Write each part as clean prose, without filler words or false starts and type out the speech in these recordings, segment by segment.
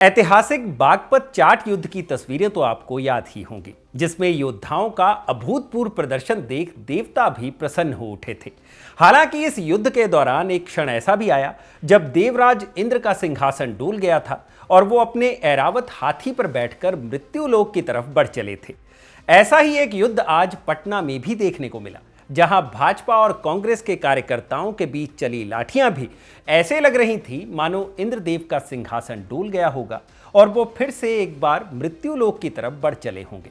ऐतिहासिक बागपत चाट युद्ध की तस्वीरें तो आपको याद ही होंगी, जिसमें योद्धाओं का अभूतपूर्व प्रदर्शन देख देवता भी प्रसन्न हो उठे थे। हालांकि इस युद्ध के दौरान एक क्षण ऐसा भी आया जब देवराज इंद्र का सिंहासन डूल गया था और वो अपने ऐरावत हाथी पर बैठकर मृत्युलोक की तरफ बढ़ चले थे। ऐसा ही एक युद्ध आज पटना में भी देखने को मिला, जहां भाजपा और कांग्रेस के कार्यकर्ताओं के बीच चली लाठियां भी ऐसे लग रही थी मानो इंद्रदेव का सिंहासन डूल गया होगा और वो फिर से एक बार मृत्युलोक की तरफ बढ़ चले होंगे।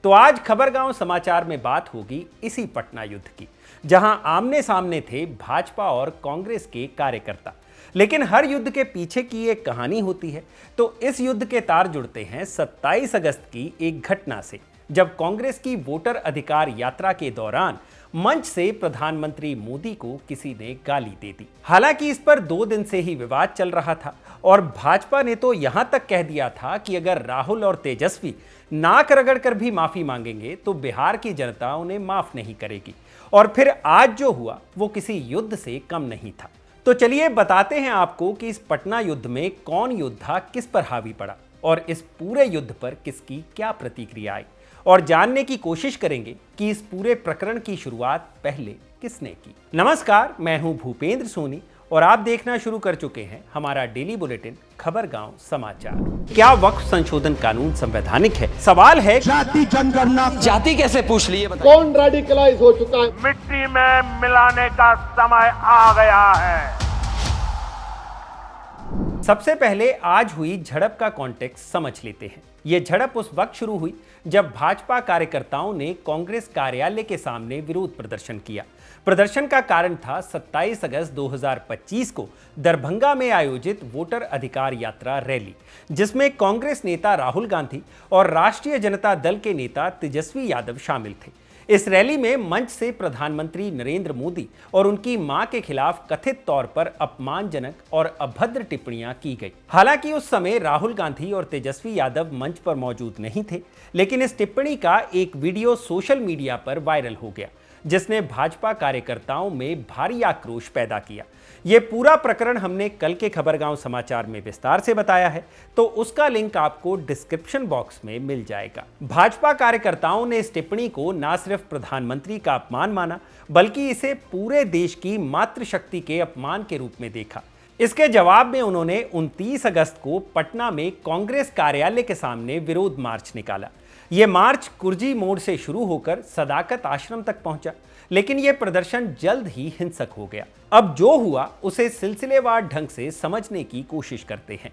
तो आज खबरगांव समाचार में बात होगी इसी पटना युद्ध की, जहां आमने सामने थे भाजपा और कांग्रेस के कार्यकर्ता। लेकिन हर युद्ध के पीछे की एक कहानी होती है, तो इस युद्ध के तार जुड़ते हैं 27 अगस्त की एक घटना से, जब कांग्रेस की वोटर अधिकार यात्रा के दौरान मंच से प्रधानमंत्री मोदी को किसी ने गाली दे दी। हालांकि इस पर 2 दिन से ही विवाद चल रहा था और भाजपा ने तो यहां तक कह दिया था कि अगर राहुल और तेजस्वी नाक रगड़कर भी माफी मांगेंगे तो बिहार की जनता उन्हें माफ नहीं करेगी। और फिर आज जो हुआ वो किसी युद्ध से कम नहीं था। तो चलिए बताते हैं आपको कि इस पटना युद्ध में कौन योद्धा किस पर हावी पड़ा और इस पूरे युद्ध पर किसकी क्या प्रतिक्रिया आई, और जानने की कोशिश करेंगे कि इस पूरे प्रकरण की शुरुआत पहले किसने की। नमस्कार, मैं हूं भूपेंद्र सोनी और आप देखना शुरू कर चुके हैं हमारा डेली बुलेटिन खबरगांव समाचार। क्या वक्फ संशोधन कानून संवैधानिक है? सवाल है जाति जनगणना जाति कैसे पूछ लिए? कौन रेडिकलाइज हो चुका है? मिट्टी में मिलाने का समय आ गया है। सबसे पहले आज हुई झड़प का कॉन्टेक्स्ट समझ लेते हैं। यह झड़प उस वक्त शुरू हुई जब भाजपा कार्यकर्ताओं ने कांग्रेस कार्यालय के सामने विरोध प्रदर्शन किया। प्रदर्शन का कारण था 27 अगस्त 2025 को दरभंगा में आयोजित वोटर अधिकार यात्रा रैली, जिसमें कांग्रेस नेता राहुल गांधी और राष्ट्रीय जनता दल के नेता तेजस्वी यादव शामिल थे। इस रैली में मंच से प्रधानमंत्री नरेंद्र मोदी और उनकी मां के खिलाफ कथित तौर पर अपमानजनक और अभद्र टिप्पणियां की गई। हालांकि उस समय राहुल गांधी और तेजस्वी यादव मंच पर मौजूद नहीं थे, लेकिन इस टिप्पणी का एक वीडियो सोशल मीडिया पर वायरल हो गया, जिसने भाजपा कार्यकर्ताओं में भारी आक्रोश पैदा किया। यह पूरा प्रकरण हमने कल के खबरगांव समाचार में विस्तार से बताया है, तो उसका लिंक आपको डिस्क्रिप्शन बॉक्स में मिल जाएगा। भाजपा कार्यकर्ताओं ने इस टिप्पणी को न सिर्फ प्रधानमंत्री का अपमान माना, बल्कि इसे पूरे देश की मातृशक्ति के अपमान के रूप में देखा। इसके जवाब में उन्होंने 29 अगस्त को पटना में कांग्रेस कार्यालय के सामने विरोध मार्च निकाला। यह मार्च कुर्जी मोड़ से शुरू होकर सदाकत आश्रम तक पहुंचा, लेकिन यह प्रदर्शन जल्द ही हिंसक हो गया। अब जो हुआ उसे सिलसिलेवार ढंग से समझने की कोशिश करते हैं।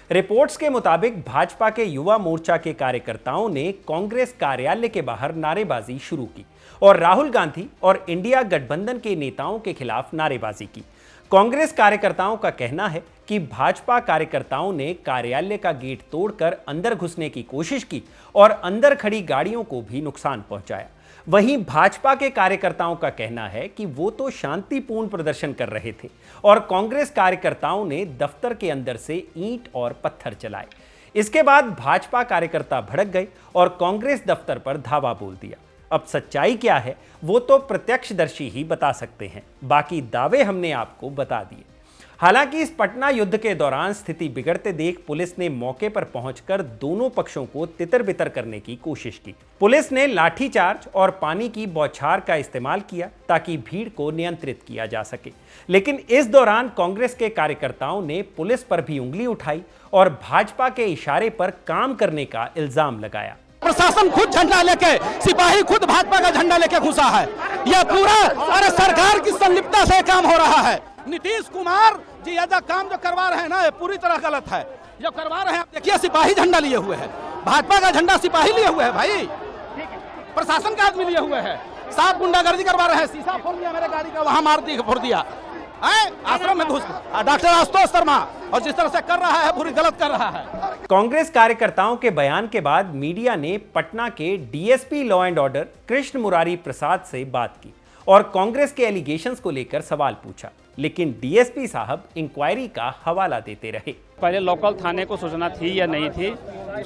रिपोर्ट्स के मुताबिक भाजपा के युवा मोर्चा के कार्यकर्ताओं ने कांग्रेस कार्यालय के बाहर नारेबाजी शुरू की और राहुल गांधी और इंडिया गठबंधन के नेताओं के खिलाफ नारेबाजी की। कांग्रेस कार्यकर्ताओं का कहना है कि भाजपा कार्यकर्ताओं ने कार्यालय का गेट तोड़कर अंदर घुसने की कोशिश की और अंदर खड़ी गाड़ियों को भी नुकसान पहुंचाया। वहीं भाजपा के कार्यकर्ताओं का कहना है कि वो तो शांतिपूर्ण प्रदर्शन कर रहे थे और कांग्रेस कार्यकर्ताओं ने दफ्तर के अंदर से ईंट और पत्थर चलाए। इसके बाद भाजपा कार्यकर्ता भड़क गए और कांग्रेस दफ्तर पर धावा बोल दिया। अब सच्चाई क्या है वो तो प्रत्यक्षदर्शी ही बता सकते हैं, बाकी दावे हमने आपको बता दिए। हालांकि इस पटना युद्ध के दौरान स्थिति बिगड़ते देख पुलिस ने मौके पर पहुंचकर दोनों पक्षों को तितर-बितर करने की कोशिश की। पुलिस ने लाठीचार्ज और पानी की बौछार का इस्तेमाल किया ताकि भीड़ को नियंत्रित किया जा सके। लेकिन इस दौरान कांग्रेस के कार्यकर्ताओं ने पुलिस पर भी उंगली उठाई और भाजपा के इशारे पर काम करने का इल्जाम लगाया। प्रशासन खुद झंडा लेके, सिपाही खुद भाजपा का झंडा लेके घुसा है। यह पूरा अरे सरकार की संलिप्तता से काम हो रहा है। नीतीश कुमार जी यह काम जो करवा रहे हैं ना, ये पूरी तरह गलत है। जो करवा रहे हैं, देखिए सिपाही झंडा लिए हुए हैं, भाजपा का झंडा सिपाही लिए हुए हैं भाई, प्रशासन का आदमी लिए हुए हैं। साफ गुंडागर्दी करवा रहे हैं, शीशा फोड़ दिया मेरे गाड़ी का, वहां मार दिया, फोड़ दिया आश्रम में घुस। डॉक्टर आशुतोष शर्मा और जिस तरह से कर रहा है पूरी गलत कर रहा है। कांग्रेस कार्यकर्ताओं के बयान के बाद मीडिया ने पटना के DSP law and order Krishna Murari Prasad से बात की और कांग्रेस के एलिगेशंस को लेकर सवाल पूछा, लेकिन डीएसपी साहब इंक्वायरी का हवाला देते रहे। पहले लोकल थाने को सूचना थी या नहीं थी?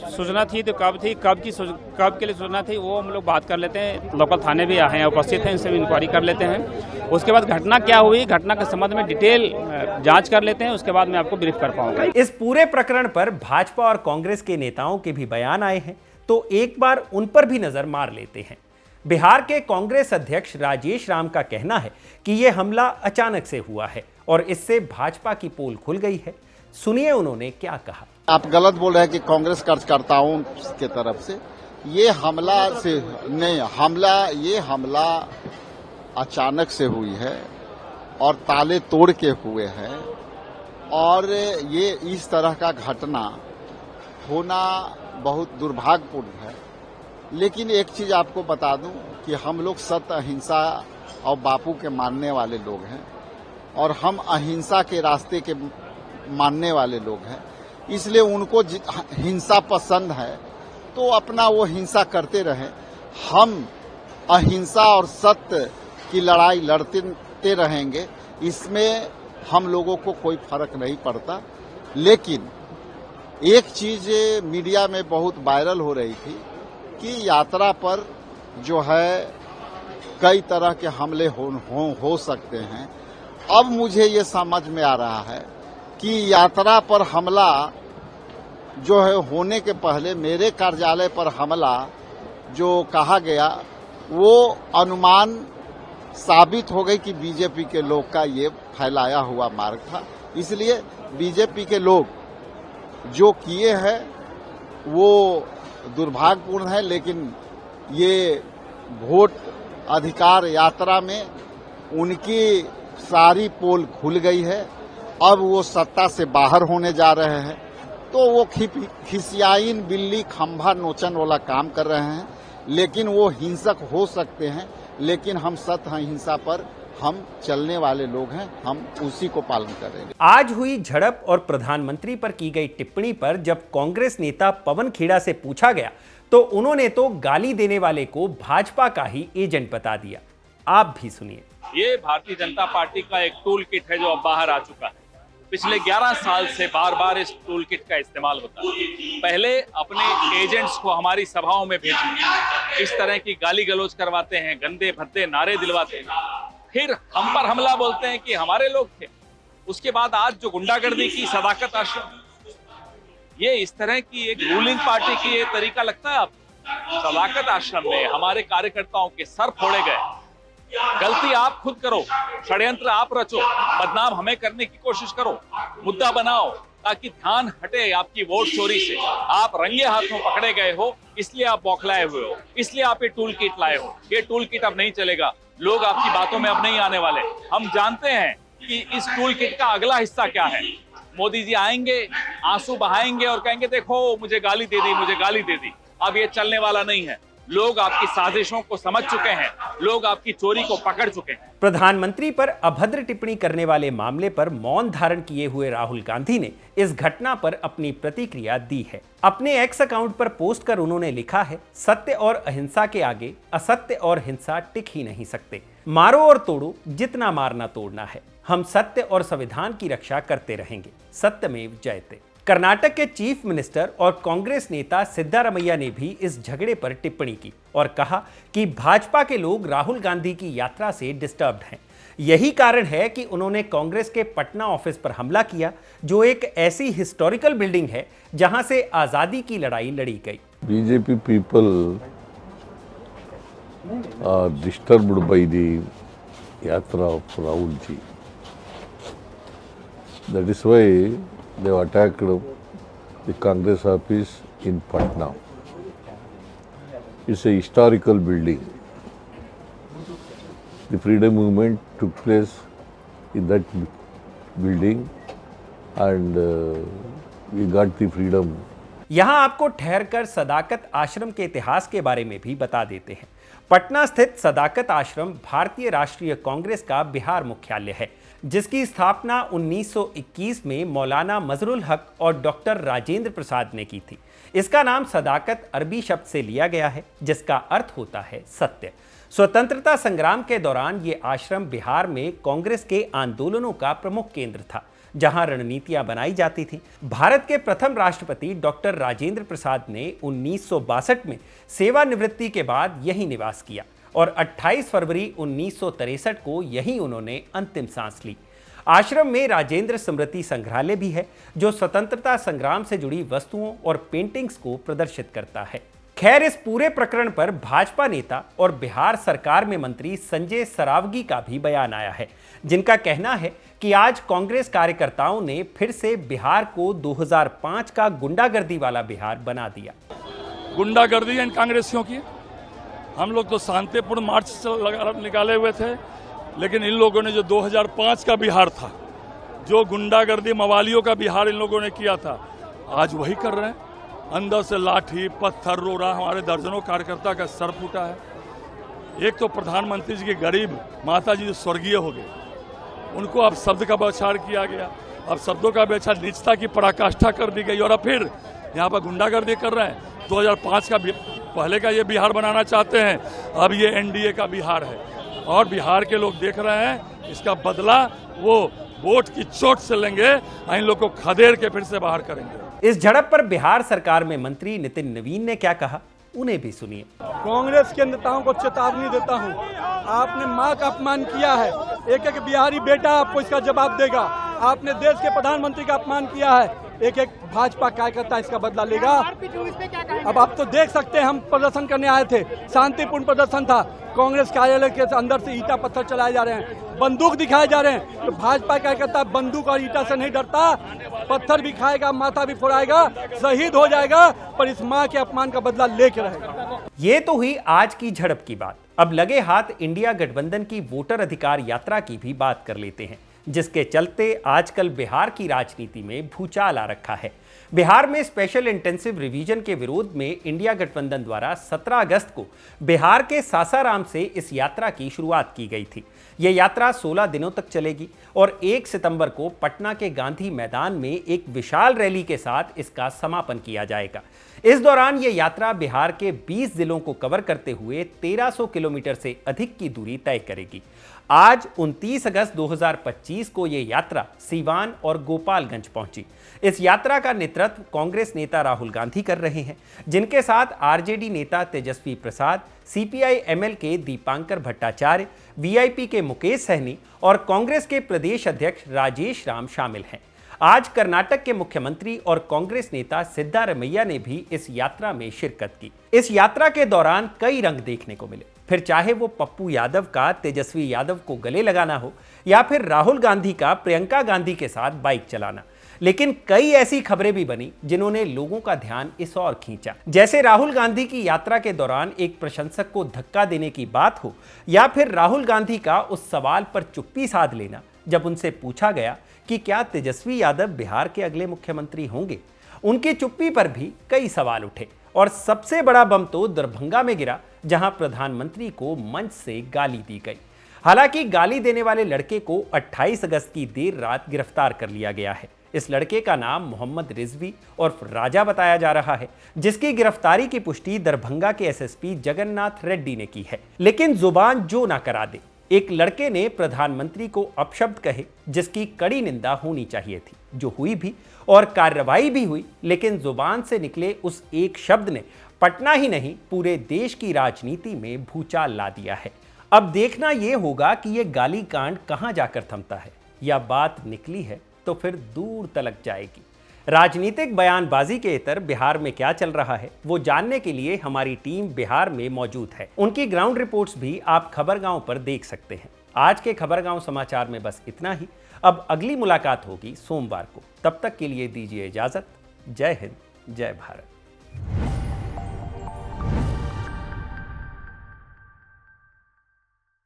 सूचना थी तो कब थी, कब के लिए सूचना थी, वो हम लोग बात कर लेते हैं। लोकल थाने भी हैं, उपस्थित हैं, इनसे भी इंक्वायरी कर लेते हैं। उसके बाद घटना क्या हुई, घटना के संबंध में डिटेल जांच कर लेते हैं, उसके बाद मैं आपको ब्रीफ कर पाऊंगा। इस पूरे प्रकरण पर भाजपा और कांग्रेस के नेताओं के भी बयान आए हैं, तो एक बार उन पर भी नजर मार लेते हैं। बिहार के कांग्रेस अध्यक्ष राजेश राम का कहना है कि यह हमला अचानक से हुआ है और इससे भाजपा की पोल खुल गई है। सुनिए उन्होंने क्या कहा। आप गलत बोल रहे हैं कि कांग्रेस कार्यकर्ताओं के तरफ से ये हमला से नहीं, ये हमला अचानक से हुई है और ताले तोड़ के हुए हैं और ये इस तरह का घटना होना बहुत दुर्भाग्यपूर्ण है। लेकिन एक चीज आपको बता दूं कि हम लोग सत्य, अहिंसा और बापू के मानने वाले लोग हैं और हम अहिंसा के रास्ते के मानने वाले लोग हैं, इसलिए उनको हिंसा पसंद है तो अपना वो हिंसा करते रहें। हम अहिंसा और सत्य की लड़ाई लड़ते रहेंगे, इसमें हम लोगों को कोई फर्क नहीं पड़ता। लेकिन एक चीज मीडिया में बहुत वायरल हो रही थी कि यात्रा पर जो है कई तरह के हमले हो सकते हैं। अब मुझे ये समझ में आ रहा है कि यात्रा पर हमला जो है होने के पहले मेरे कार्यालय पर हमला जो कहा गया वो अनुमान साबित हो गई कि बीजेपी के लोग का ये फैलाया हुआ मार्ग था। इसलिए बीजेपी के लोग जो किए हैं वो दुर्भाग्यपूर्ण है, लेकिन ये वोट अधिकार यात्रा में उनकी सारी पोल खुल गई है। अब वो सत्ता से बाहर होने जा रहे हैं, तो वो खिसियाइन बिल्ली खंभा नोचन वाला काम कर रहे हैं। लेकिन वो हिंसक हो सकते हैं, लेकिन हम सत्य अहिंसा पर हम चलने वाले लोग हैं, हम उसी को पालन करेंगे। आज हुई झड़प और प्रधानमंत्री पर की गई टिप्पणी पर जब कांग्रेस नेता पवन खेड़ा से पूछा गया तो उन्होंने तो गाली देने वाले को भाजपा का ही एजेंट बता दिया। आप भी सुनिए। ये भारतीय जनता पार्टी का एक टूल किट है जो अब बाहर आ चुका है। पिछले 11 साल से बार बार इस टूल किट का इस्तेमाल होता है। पहले अपने एजेंट्स को हमारी सभाओं में भेजते, इस तरह की गाली गलौज करवाते हैं, गंदे भद्दे नारे दिलवाते हैं, फिर हम पर हमला बोलते हैं कि हमारे लोग थे। उसके बाद आज जो गुंडागर्दी की सदाकत आश्रम, ये इस तरह की एक रूलिंग पार्टी की ये तरीका लगता है आपको? सदाकत आश्रम में हमारे कार्यकर्ताओं के सर फोड़े गए। गलती आप खुद करो, षड्यंत्र आप रचो, बदनाम हमें करने की कोशिश करो, मुद्दा बनाओ ताकि ध्यान हटे आपकी वोट चोरी से। आप रंगे हाथों पकड़े गए हो, इसलिए आप बौखलाए हुए हो, इसलिए आप ये टूल किट लाए हो। ये टूल किट अब नहीं चलेगा, लोग आपकी बातों में अब नहीं आने वाले। हम जानते हैं कि इस टूल किट का अगला हिस्सा क्या है। मोदी जी आएंगे, आंसू बहाएंगे और कहेंगे देखो मुझे गाली दे दी, मुझे गाली दे दी। अब ये चलने वाला नहीं है। लोग आपकी साजिशों को समझ चुके हैं, लोग आपकी चोरी को पकड़ चुके हैं। प्रधानमंत्री पर अभद्र टिप्पणी करने वाले मामले पर मौन धारण किए हुए राहुल गांधी ने इस घटना पर अपनी प्रतिक्रिया दी है। अपने एक्स अकाउंट पर पोस्ट कर उन्होंने लिखा है, सत्य और अहिंसा के आगे असत्य और हिंसा टिक ही नहीं सकते। मारो और तोड़ो, जितना मारना तोड़ना है। हम सत्य और संविधान की रक्षा करते रहेंगे। सत्यमेव जयते। कर्नाटक के चीफ मिनिस्टर और कांग्रेस नेता सिद्धारमैया ने भी इस झगड़े पर टिप्पणी की और कहा कि भाजपा के लोग राहुल गांधी की यात्रा से डिस्टर्ब्ड हैं। यही कारण है कि उन्होंने कांग्रेस के पटना ऑफिस पर हमला किया, जो एक ऐसी हिस्टोरिकल बिल्डिंग है जहां से आजादी की लड़ाई लड़ी गई। BJP people are disturbed by the yatra of Rahul ji. That is why they have attacked the Congress office in Patna. It's a historical building. The freedom movement took place in that building and we got the freedom. यहां आपको ठहरकर सदाकत आश्रम के इतिहास के बारे में भी बता देते हैं। पटना स्थित सदाकत आश्रम भारतीय राष्ट्रीय कांग्रेस का बिहार मुख्यालय है, जिसकी स्थापना 1921 में मौलाना मजरुल हक और डॉक्टर राजेंद्र प्रसाद ने की थी। इसका नाम सदाकत अरबी शब्द से लिया गया है, जिसका अर्थ होता है सत्य। स्वतंत्रता संग्राम के दौरान ये आश्रम बिहार में कांग्रेस के आंदोलनों का प्रमुख केंद्र था, जहां रणनीतियां बनाई जाती थी। भारत के प्रथम राष्ट्रपति डॉक्टर राजेंद्र प्रसाद ने 1962 में सेवानिवृत्ति के बाद यहीं निवास किया और 28 फरवरी 1963 को यहीं उन्होंने अंतिम सांस ली। आश्रम में राजेंद्र स्मृति संग्रहालय भी है, जो स्वतंत्रता संग्राम से जुड़ी वस्तुओं और पेंटिंग्स को प्रदर्शित करता है। खैर, इस पूरे प्रकरण पर भाजपा नेता और बिहार सरकार में मंत्री संजय सरावगी का भी बयान आया है, जिनका कहना है कि आज कांग्रेस कार्यकर्ताओं ने फिर से बिहार को 2005 का गुंडागर्दी वाला बिहार बना दिया। गुंडागर्दी इन कांग्रेसियों की, हम लोग तो शांतिपूर्ण मार्च निकाले हुए थे, लेकिन इन लोगों ने जो 2005 का बिहार था, जो गुंडागर्दी मवालियों का बिहार इन लोगों ने किया था, आज वही कर रहे हैं। अंदर से लाठी पत्थर रोड़ा, हमारे दर्जनों कार्यकर्ता का सर फूटा है। एक तो प्रधानमंत्री जी की गरीब माता जी जो स्वर्गीय हो गए, उनको अब शब्द का बौछार किया गया, अब शब्दों का बौछार नीचता की पराकाष्ठा कर दी गई, और अब फिर यहाँ पर गुंडागर्दी कर रहे हैं। 2005 का पहले का ये बिहार बनाना चाहते हैं, अब ये एनडीए का बिहार है, और बिहार के लोग देख रहे हैं, इसका बदला वो वोट की चोट से लेंगे, इन लोग को खदेड़ के फिर से बाहर करेंगे। इस झड़प पर बिहार सरकार में मंत्री नितिन नवीन ने क्या कहा, उन्हें भी सुनिए। कांग्रेस के नेताओं को चेतावनी देता हूं, आपने मां का अपमान किया है, एक एक बिहारी बेटा आपको इसका जवाब देगा। आपने देश के प्रधानमंत्री का अपमान किया है, एक एक भाजपा कार्यकर्ता इसका बदला लेगा। अब आप तो देख सकते हैं, हम प्रदर्शन करने आए थे, शांतिपूर्ण प्रदर्शन था, कांग्रेस कार्यालय के अंदर से ईटा पत्थर चलाए जा रहे हैं, बंदूक दिखाए जा रहे हैं। तो भाजपा कार्यकर्ता बंदूक और ईटा से नहीं डरता, पत्थर भी खाएगा, माथा भी फोड़ाएगा, शहीद हो जाएगा, पर इस मां के अपमान का बदला लेके रहेगा। ये तो हुई आज की झड़प की बात। अब लगे हाथ इंडिया गठबंधन की वोटर अधिकार यात्रा की भी बात कर लेते हैं, जिसके चलते आजकल बिहार की राजनीति में भूचाल आ रखा है। बिहार में स्पेशल इंटेंसिव रिवीजन के विरोध में इंडिया गठबंधन द्वारा 17 अगस्त को बिहार के सासाराम से इस यात्रा की शुरुआत की गई थी। यह यात्रा 16 दिनों तक चलेगी और 1 सितंबर को पटना के गांधी मैदान में एक विशाल रैली के साथ इसका समापन किया जाएगा। इस दौरान यह यात्रा बिहार के 20 जिलों को कवर करते हुए 1300 किलोमीटर से अधिक की दूरी तय करेगी। आज 29 अगस्त 2025 को यह यात्रा सीवान और गोपालगंज पहुंची। इस यात्रा का नेतृत्व कांग्रेस नेता राहुल गांधी कर रहे हैं, जिनके साथ आरजेडी नेता तेजस्वी प्रसाद, सीपीआई एमएल के दीपांकर भट्टाचार्य, वीआईपी के मुकेश सहनी और कांग्रेस के प्रदेश अध्यक्ष राजेश राम शामिल हैं। आज कर्नाटक के मुख्यमंत्री और कांग्रेस नेता सिद्धारमैया ने भी इस यात्रा में शिरकत की। इस यात्रा के दौरान कई रंग देखने को मिले, फिर चाहे वो पप्पू यादव का तेजस्वी यादव को गले लगाना हो या फिर राहुल गांधी का प्रियंका गांधी के साथ बाइक चलाना। लेकिन कई ऐसी खबरें भी बनी जिन्होंने लोगों का ध्यान इस ओर खींचा, जैसे राहुल गांधी की यात्रा के दौरान एक प्रशंसक को धक्का देने की बात हो, या फिर राहुल गांधी का उस सवाल पर चुप्पी साध लेना जब उनसे पूछा गया कि क्या तेजस्वी यादव बिहार के अगले मुख्यमंत्री होंगे। उनकी चुप्पी पर भी कई सवाल उठे और सबसे बड़ा बम तो दरभंगा में गिरा, जहां प्रधानमंत्री को मंच से गाली दी गई। हालांकि गाली देने वाले लड़के को 28 अगस्त की देर रात गिरफ्तार कर लिया गया है। इस लड़के का नाम मोहम्मद रिजवी और राजा बताया जा रहा है, जिसकी गिरफ्तारी की पुष्टि दरभंगा के एसएसपी जगन्नाथ रेड्डी ने की है। लेकिन जुबान जो ना करा दे, एक लड़के ने प्रधानमंत्री को अपशब्द कहे, जिसकी कड़ी निंदा होनी चाहिए थी, जो हुई भी और कार्रवाई भी हुई। लेकिन जुबान से निकले उस एक शब्द ने पटना ही नहीं, पूरे देश की राजनीति में भूचाल ला दिया है। अब देखना यह होगा कि यह गाली कांड कहां जाकर थमता है, या बात निकली है तो फिर दूर तलक जाएगी। राजनीतिक बयानबाजी के इतर बिहार में क्या चल रहा है, वो जानने के लिए हमारी टीम बिहार में मौजूद है। उनकी ग्राउंड रिपोर्ट्स भी आप खबरगांव पर देख सकते हैं। आज के खबरगांव समाचार में बस इतना ही। अब अगली मुलाकात होगी सोमवार को। तब तक के लिए दीजिए इजाजत। जय हिंद, जय भारत।